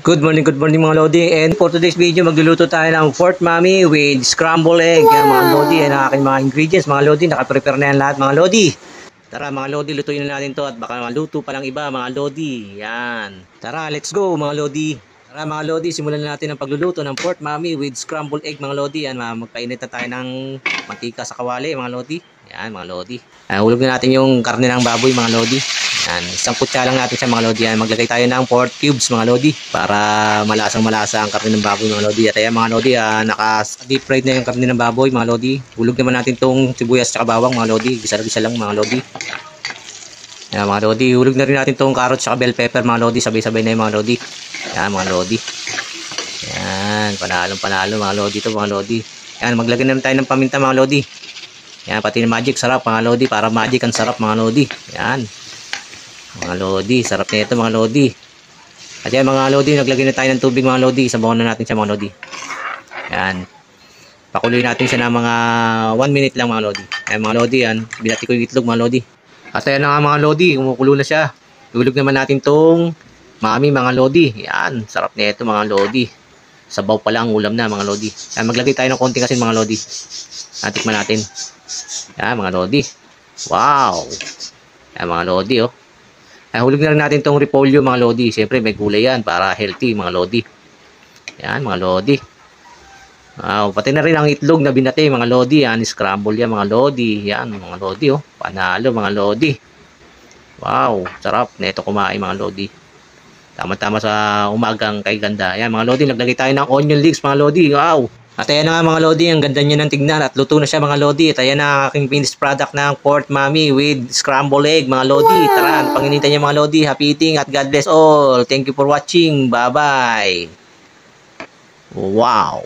Good morning mga Lodi. And for today's video, magluluto tayo ng pork mami with scrambled egg. Yan mga Lodi, yan ang aking mga ingredients mga Lodi. Nakaprepare na yan lahat mga Lodi. Tara mga Lodi, lutuin na natin to at baka maluto pa lang iba mga Lodi. Yan. Tara, let's go mga Lodi. Tara mga Lodi, simulan na natin ang pagluluto ng pork mami with scrambled egg mga Lodi. Yan, magpainit na tayo ng mantika sa kawali mga Lodi. Yan mga Lodi. Hulog na natin yung karne ng baboy mga Lodi. Yan, isang kutsa lang natin siya mga Lodi. Yan, maglagay tayo ng pork cubes mga Lodi para malasang-malasa ang karne ng baboy mga Lodi. At ayan mga Lodi, naka-deep fried na yung karne ng baboy mga Lodi. Hulog naman natin tong sibuyas at bawang mga Lodi. Gisa-gisa lang mga Lodi. Yan mga Lodi, hulog na rin natin tong carrots at bell pepper mga Lodi. Sabay-sabay na yung mga Lodi. Yan mga Lodi. Yan, panalo mga Lodi to mga Lodi. Yan, maglagay naman tayo ng paminta mga Lodi. Yan, pati ng magic sarap mga Lodi. Para magic ang sarap mga Lodi. Yan. Mga Lodi, sarap na ito mga Lodi. At yan mga Lodi, naglagay na tayo ng tubig mga Lodi. Sabawan na natin siya mga Lodi. Yan. Pakuloy natin siya ng mga 1 minute lang mga Lodi. Yan mga Lodi, yan. Binati ko yung itlog mga Lodi. At yan na nga mga Lodi, kumukulo na siya. Hulog naman natin tong mami mga Lodi. Yan, sarap na ito mga Lodi. Sabaw pa lang, ulam na mga Lodi. Yan, maglagay tayo ng konting asin mga Lodi. Natikman natin. Yan mga Lodi. Wow. Yan mga Lodi oh. Hulog na rin natin itong repolyo mga Lodi. Siyempre may gulay yan para healthy mga Lodi. Yan mga Lodi. Pati na rin ang itlog na binati mga Lodi. Yan, scramble yan mga Lodi. Yan mga Lodi oh. Panalo mga Lodi. Wow, sarap. Neto kumain mga Lodi. Tama-tama sa umagang kay ganda. Yan mga Lodi, naglagay tayo ng onion leeks mga Lodi. Wow. At ayan na nga mga Lodi, ang ganda niya ng tignan at luto na siya mga Lodi. At ayan na ang aking finished product ng pork mami with scrambled egg mga Lodi. Wow. Tara, panginita niyo mga Lodi. Happy eating at God bless all. Thank you for watching. Bye-bye. Wow.